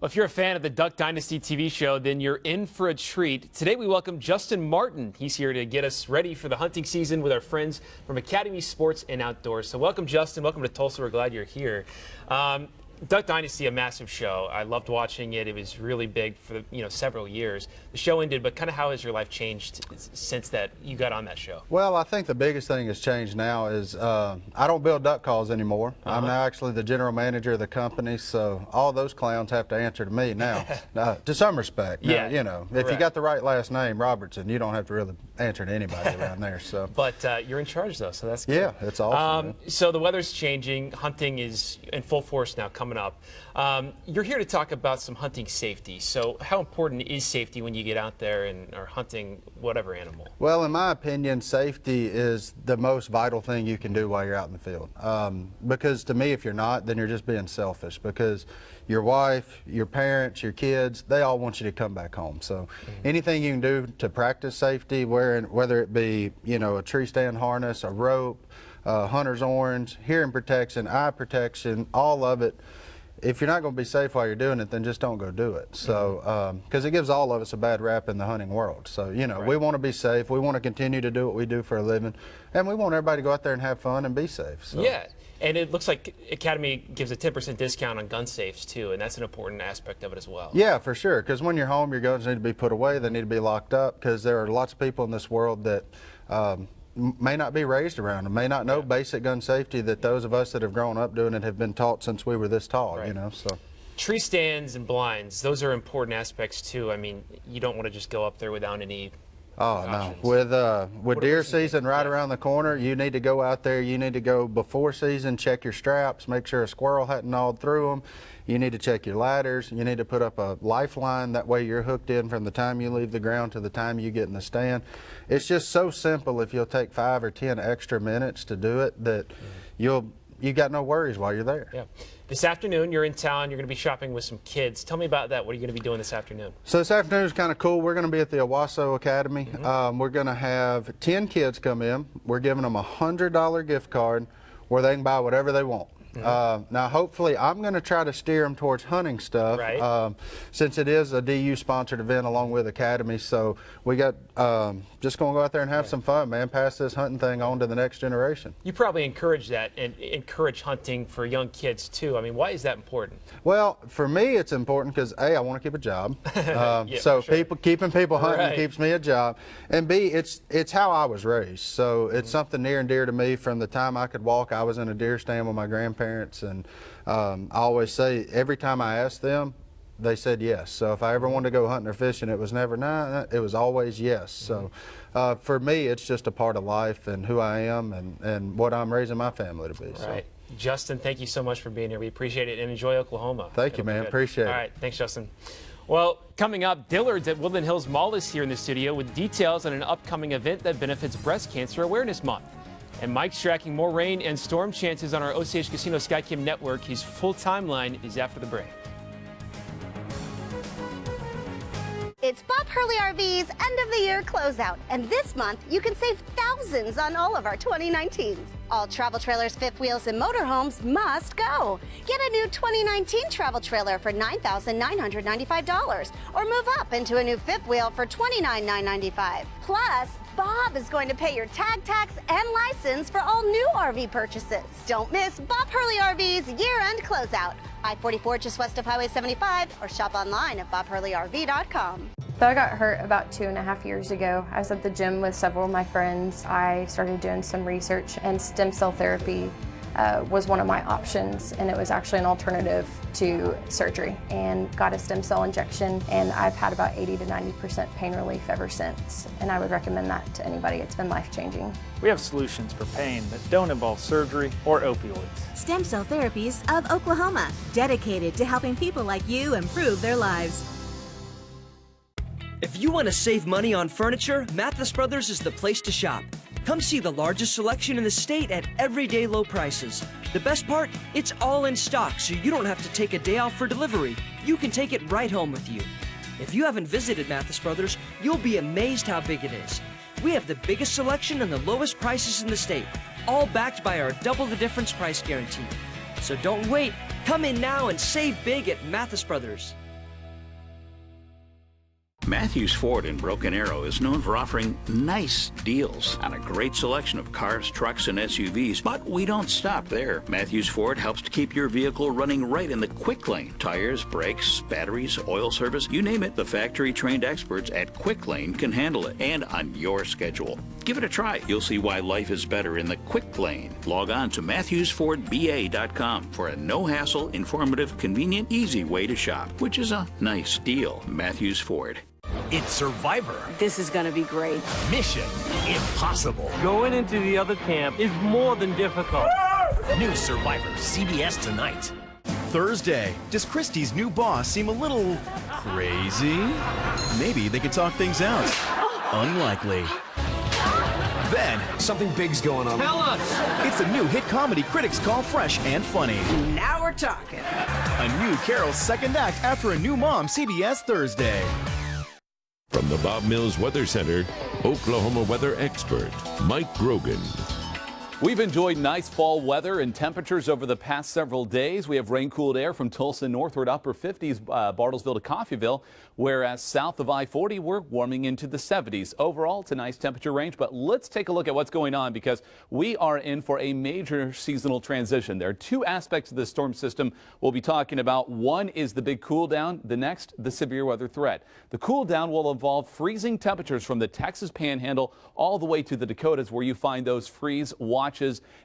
Well, if you're a fan of the Duck Dynasty TV show, then you're in for a treat. Today we welcome Justin Martin. He's here to get us ready for the hunting season with our friends from Academy Sports and Outdoors. So welcome, Justin. Welcome to Tulsa. We're glad you're here. Duck Dynasty, a massive show. I loved watching it. It was really big for several years. The show ended, but kind of how has your life changed since that you got on that show? Well, I think the biggest thing that's changed now is I don't build duck calls anymore. I'm now actually the general manager of the company, so all those clowns have to answer to me now, to some respect. Now, Yeah, if you got the right last name, Robertson, you don't have to really answer to anybody around there. So. But you're in charge, though, so that's good. Yeah, it's awesome. So the weather's changing. Hunting is in full force now, coming up. You're here to talk about some hunting safety. So how important is safety when you get out there and are hunting whatever animal? Well, in my opinion, safety is the most vital thing you can do while you're out in the field. Because to me, if you're not, then you're just being selfish, because your wife, your parents, your kids, they all want you to come back home. So anything you can do to practice safety, whether it be, a tree stand harness, a rope, hunter's orange, hearing protection, eye protection, all of it. If you're not going to be safe while you're doing it, then just don't go do it. So, because it gives all of us a bad rap in the hunting world. So, we want to be safe. We want to continue to do what we do for a living, and we want everybody to go out there and have fun and be safe. So. Yeah, and it looks like Academy gives a 10% discount on gun safes too, and that's an important aspect of it as well. Yeah, for sure. Because when you're home, your guns need to be put away. They need to be locked up, because there are lots of people in this world that may not be raised around them, may not know basic gun safety that those of us that have grown up doing it have been taught since we were this tall, so. Tree stands and blinds, those are important aspects too. I mean, you don't want to just go up there without any precautions. No. With deer season right around the corner, you need to go out there, you need to go before season, check your straps, make sure a squirrel hadn't gnawed through them. You need to check your ladders. You need to put up a lifeline. That way you're hooked in from the time you leave the ground to the time you get in the stand. It's just so simple. If you'll take 5 or 10 extra minutes to do it, that you got no worries while you're there. Yeah. This afternoon, you're in town. You're going to be shopping with some kids. Tell me about that. What are you going to be doing this afternoon? So this afternoon is kind of cool. We're going to be at the Owasso Academy. We're going to have 10 kids come in. We're giving them a $100 gift card where they can buy whatever they want. Now, hopefully, I'm going to try to steer them towards hunting stuff, since it is a DU-sponsored event along with Academy. So we got just going to go out there and have some fun, man. Pass this hunting thing on to the next generation. You probably encourage that and encourage hunting for young kids too. I mean, why is that important? Well, for me, it's important because A, I want to keep a job. So keeping people hunting keeps me a job, and B, it's how I was raised. So it's something near and dear to me. From the time I could walk, I was in a deer stand with my grandparents. And I always say, every time I asked them, they said yes. So if I ever wanted to go hunting or fishing, it was never nah, it was always yes. So for me, it's just a part of life and who I am and what I'm raising my family to be. Right. Justin, thank you so much for being here. We appreciate it, and enjoy Oklahoma. Thank you, man. Appreciate it. All right. Thanks, Justin. Well, coming up, Dillard's at Woodland Hills Mall is here in the studio with details on an upcoming event that benefits Breast Cancer Awareness Month. And Mike's tracking more rain and storm chances on our OCH Casino SkyCam network. His full timeline is after the break. It's Bob Hurley RV's end of the year closeout, and this month you can save thousands on all of our 2019s. All travel trailers, fifth wheels, and motorhomes must go. Get a new 2019 travel trailer for $9,995, or move up into a new fifth wheel for $29,995. Plus, Bob is going to pay your tag tax and license for all new RV purchases. Don't miss Bob Hurley RV's year-end closeout. I-44 just west of Highway 75, or shop online at bobhurleyrv.com. So I got hurt about 2.5 years ago. I was at the gym with several of my friends. I started doing some research, and stem cell therapy was one of my options, and it was actually an alternative to surgery, and got a stem cell injection, and I've had about 80 to 90% pain relief ever since, and I would recommend that to anybody. It's been life-changing. We have solutions for pain that don't involve surgery or opioids. Stem Cell Therapies of Oklahoma, dedicated to helping people like you improve their lives. If you want to save money on furniture, Mathis Brothers is the place to shop. Come see the largest selection in the state at everyday low prices. The best part, it's all in stock, so you don't have to take a day off for delivery. You can take it right home with you. If you haven't visited Mathis Brothers, you'll be amazed how big it is. We have the biggest selection and the lowest prices in the state, all backed by our double the difference price guarantee. So don't wait. Come in now and save big at Mathis Brothers. Matthews Ford in Broken Arrow is known for offering nice deals on a great selection of cars, trucks, and SUVs, but we don't stop there. Matthews Ford helps to keep your vehicle running right in the quick lane. Tires, brakes, batteries, oil service, you name it, the factory-trained experts at Quick Lane can handle it, and on your schedule. Give it a try. You'll see why life is better in the quick lane. Log on to MatthewsFordBA.com for a no-hassle, informative, convenient, easy way to shop, which is a nice deal. Matthews Ford. It's Survivor. This is going to be great. Mission Impossible. Going into the other camp is more than difficult. New Survivor, CBS tonight. Thursday, does Christie's new boss seem a little crazy? Maybe they could talk things out. Unlikely. Then, something big's going on. Tell us! It's a new hit comedy critics call fresh and funny. Now we're talking. A new Carol's second act after a new mom, CBS Thursday. From the Bob Mills Weather Center, Oklahoma weather expert Mike Grogan. We've enjoyed nice fall weather and temperatures over the past several days. We have rain-cooled air from Tulsa northward, upper 50s, Bartlesville to Coffeyville, whereas south of I-40, we're warming into the 70s. Overall, it's a nice temperature range, but let's take a look at what's going on because we are in for a major seasonal transition. There are two aspects of the storm system we'll be talking about. One is the big cool down, the next, the severe weather threat. The cool down will involve freezing temperatures from the Texas Panhandle all the way to the Dakotas, where you find those freeze watches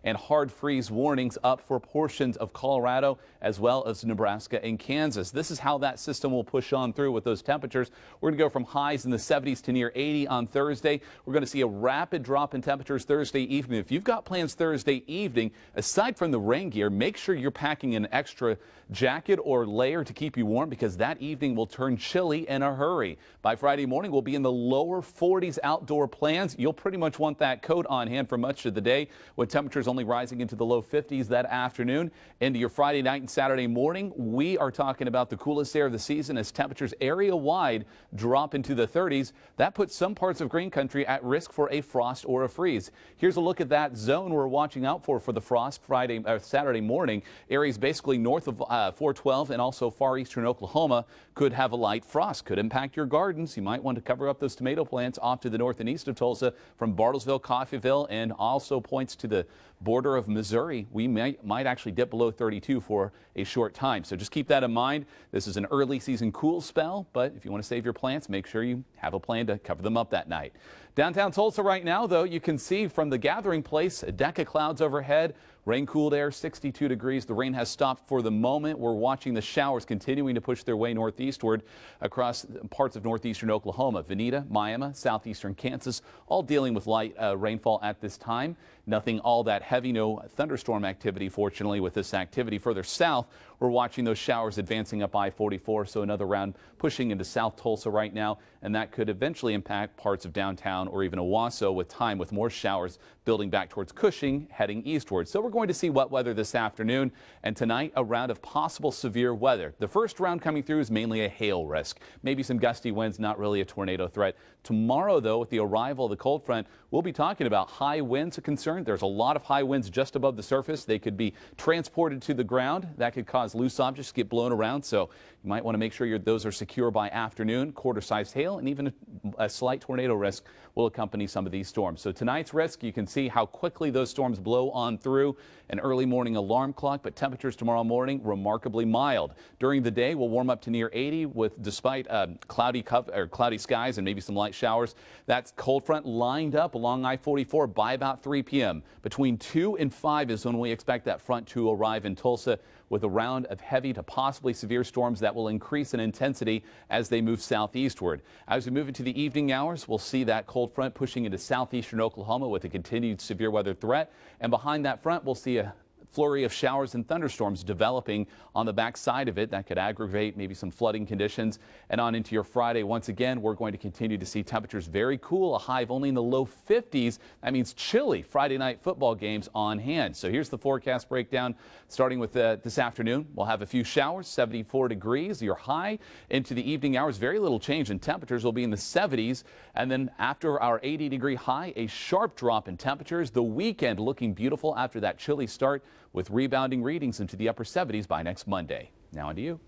and hard freeze warnings up for portions of Colorado as well as Nebraska and Kansas. This is how that system will push on through with those temperatures. We're going to go from highs in the 70s to near 80 on Thursday. We're going to see a rapid drop in temperatures Thursday evening. If you've got plans Thursday evening, aside from the rain gear, make sure you're packing an extra jacket or layer to keep you warm because that evening will turn chilly in a hurry. By Friday morning, we'll be in the lower 40s outdoor plans. You'll pretty much want that coat on hand for much of the day, with temperatures only rising into the low 50s that afternoon. Into your Friday night and Saturday morning, we are talking about the coolest air of the season as temperatures area-wide drop into the 30s. That puts some parts of green country at risk for a frost or a freeze. Here's a look at that zone we're watching out for the frost Saturday morning. Areas basically north of 412 and also far eastern Oklahoma could have a light frost, could impact your gardens. You might want to cover up those tomato plants off to the north and east of Tulsa from Bartlesville, Coffeyville, and also points to the border of Missouri. We might actually dip below 32 for a short time. So just keep that in mind. This is an early season cool spell, but if you want to save your plants, make sure you have a plan to cover them up that night. Downtown Tulsa right now, though, you can see from the gathering place a deck of clouds overhead. Rain-cooled air, 62 degrees. The rain has stopped for the moment. We're watching the showers continuing to push their way northeastward across parts of northeastern Oklahoma. Veneta, Miami, southeastern Kansas, all dealing with light rainfall at this time. Nothing all that heavy, no thunderstorm activity, fortunately, with this activity. Further south, we're watching those showers advancing up I-44, so another round pushing into South Tulsa right now, and that could eventually impact parts of downtown or even Owasso with time, with more showers building back towards Cushing, heading eastward. So we're going to see wet weather this afternoon, and tonight a round of possible severe weather. The first round coming through is mainly a hail risk, maybe some gusty winds, not really a tornado threat. Tomorrow, though, with the arrival of the cold front, we'll be talking about high winds a concern. There's a lot of high winds just above the surface. They could be transported to the ground. That could cause loose objects to get blown around, so you might want to make sure those are secure by afternoon. Quarter-sized hail and even a slight tornado risk will accompany some of these storms. So tonight's risk, you can see how quickly those storms blow on through. An early morning alarm clock, but temperatures tomorrow morning remarkably mild. During the day, we'll warm up to near 80 with, despite cloudy skies and maybe some light showers. That cold front lined up along I-44 by about 3 p.m. Between 2 and 5 is when we expect that front to arrive in Tulsa, with a round of heavy to possibly severe storms that will increase in intensity as they move southeastward. As we move into the evening hours, we'll see that cold front pushing into southeastern Oklahoma with a continued severe weather threat. And behind that front, we'll see a flurry of showers and thunderstorms developing on the back side of it that could aggravate maybe some flooding conditions. And on into your Friday, once again, we're going to continue to see temperatures very cool, a high of only in the low 50s. That means chilly Friday night football games on hand. So here's the forecast breakdown starting with this afternoon. We'll have a few showers, 74 degrees, your high. Into the evening hours, very little change in temperatures. Will be in the 70s. And then after our 80-degree high, a sharp drop in temperatures. The weekend looking beautiful after that chilly start, with rebounding readings into the upper 70s by next Monday. Now on to you.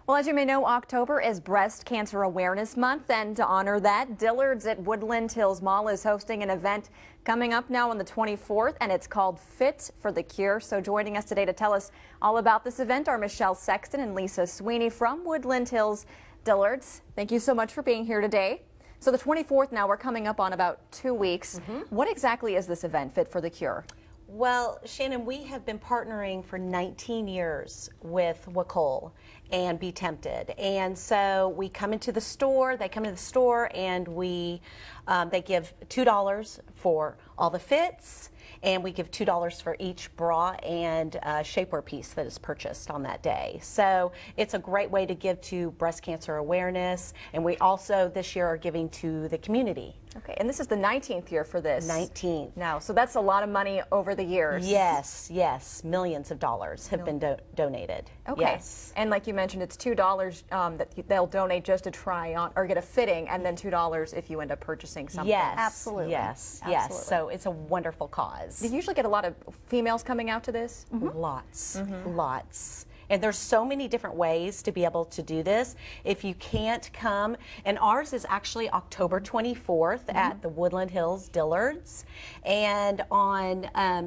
Well, as you may know, October is Breast Cancer Awareness Month, and to honor that, Dillard's at Woodland Hills Mall is hosting an event coming up now on the 24th, and it's called Fit for the Cure. So joining us today to tell us all about this event are Michelle Sexton and Lisa Sweeney from Woodland Hills Dillard's. Thank you so much for being here today. So the 24th now, we're coming up on about 2 weeks. What exactly is this event, Fit for the Cure? Well, Shannon, we have been partnering for 19 years with Wacol and Be Tempted. And so we come into the store, they come into the store, and they give $2 for all the fits, and we give $2 for each bra and shapewear piece that is purchased on that day. So it's a great way to give to breast cancer awareness, and we also this year are giving to the community. Okay, and this is the 19th year for this. 19th. Now, so that's a lot of money over the years. Yes, yes, millions of dollars have been donated. Okay, yes. And like you mentioned, it's $2 that they'll donate just to try on or get a fitting, and then $2 if you end up purchasing something. Yes, absolutely. Yes, absolutely. yes. So it's a wonderful cause. Do you usually get a lot of females coming out to this? Lots, lots. And there's so many different ways to be able to do this. If you can't come, and ours is actually October 24th at the Woodland Hills Dillard's. And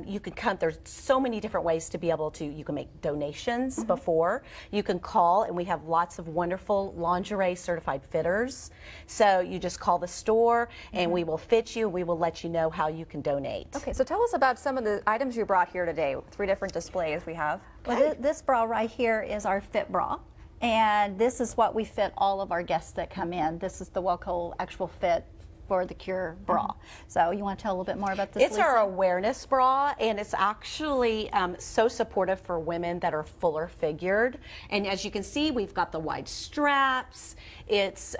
you can come, there's so many different ways to be able to, you can make donations before. You can call, and we have lots of wonderful lingerie certified fitters. So you just call the store and we will fit you. We will let you know how you can donate. Okay, so tell us about some of the items you brought here today. 3 different displays we have. Well, this bra right here is our fit bra, and this is what we fit all of our guests that come in. This is the Wacol actual fit for the Cure bra. So you want to tell a little bit more about this, It's Lisa? our awareness bra, and it's actually so supportive for women that are fuller figured. And as you can see, we've got the wide straps. It's,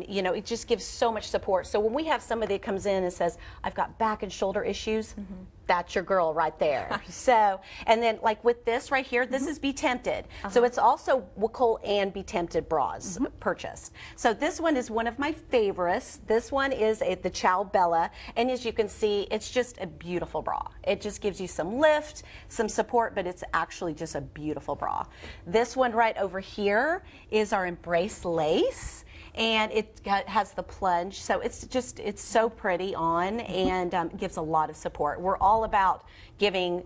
you know, it just gives so much support. So when we have somebody that comes in and says, I've got back and shoulder issues, that's your girl right there. So, and then like with this right here, this is Be Tempted. So it's also Wacol and Be Tempted bras purchased. So this one is one of my favorites. This one is the Ciao Bella, and as you can see, it's just a beautiful bra. It just gives you some lift, some support, but it's actually just a beautiful bra. This one right over here is our Embrace Lace, and it has the plunge, so it's so pretty on, and gives a lot of support. We're all about giving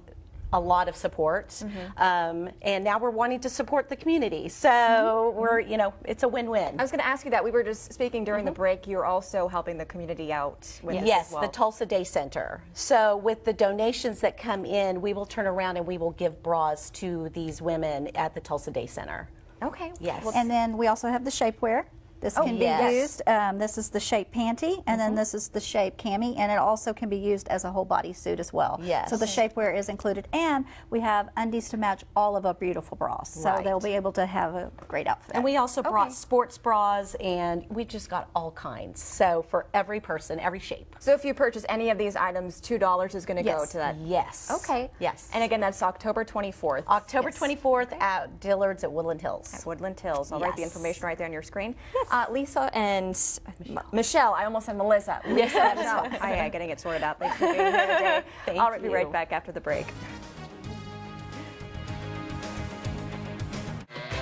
a lot of support, and now we're wanting to support the community, so we're, you know, it's a win-win. I was going to ask you that. We were just speaking during the break. You're also helping the community out with this Yes, as well. the Tulsa Day Center. So with the donations that come in, we will turn around and we will give bras to these women at the Tulsa Day Center. Okay. Yes. And then we also have the shapewear. This can be used. This is the shape panty, and then this is the shape cami, and it also can be used as a whole body suit as well. Yes. So the shapewear is included, and we have undies to match all of our beautiful bras. So they'll be able to have a great outfit. And we also brought sports bras, and we just got all kinds. So for every person, every shape. So if you purchase any of these items, $2 is going to go to that. Yes. Okay. Yes. And again, that's October 24th. October 24th at Dillard's at Woodland Hills. At Woodland Hills. I'll write the information right there on your screen. Yes. Lisa and Michelle. I almost said Melissa. Lisa and Michelle. Yeah, getting it sorted out. Thanks for being here today. I'll be right back after the break.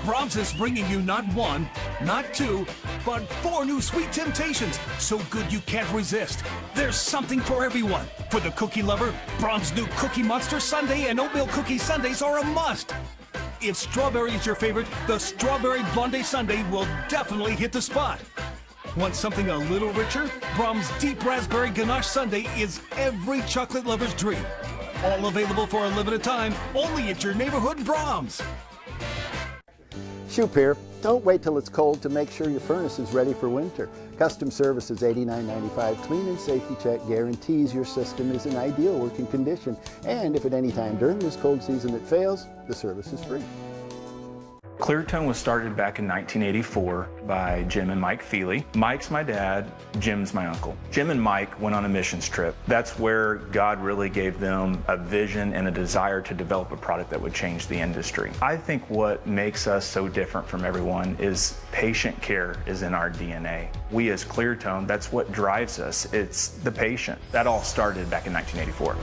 Brahms is bringing you not 1, not 2, but 4 new sweet temptations, so good you can't resist. There's something for everyone. For the cookie lover, Brahms' new Cookie Monster Sundae and Oatmeal Cookie Sundaes are a must. If strawberry is your favorite, the Strawberry Blonde Sundae will definitely hit the spot. Want something a little richer? Brahms' Deep Raspberry Ganache Sundae is every chocolate lover's dream. All available for a limited time, only at your neighborhood Brahms. Shoop here. Don't wait till it's cold to make sure your furnace is ready for winter. Custom service is $89.95. Clean and safety check guarantees your system is in ideal working condition. And if at any time during this cold season it fails, the service is free. Cleartone was started back in 1984 by Jim and Mike Feely. Mike's my dad, Jim's my uncle. Jim and Mike went on a missions trip. That's where God really gave them a vision and a desire to develop a product that would change the industry. I think what makes us so different from everyone is patient care is in our DNA. We as Cleartone, that's what drives us. It's the patient. That all started back in 1984.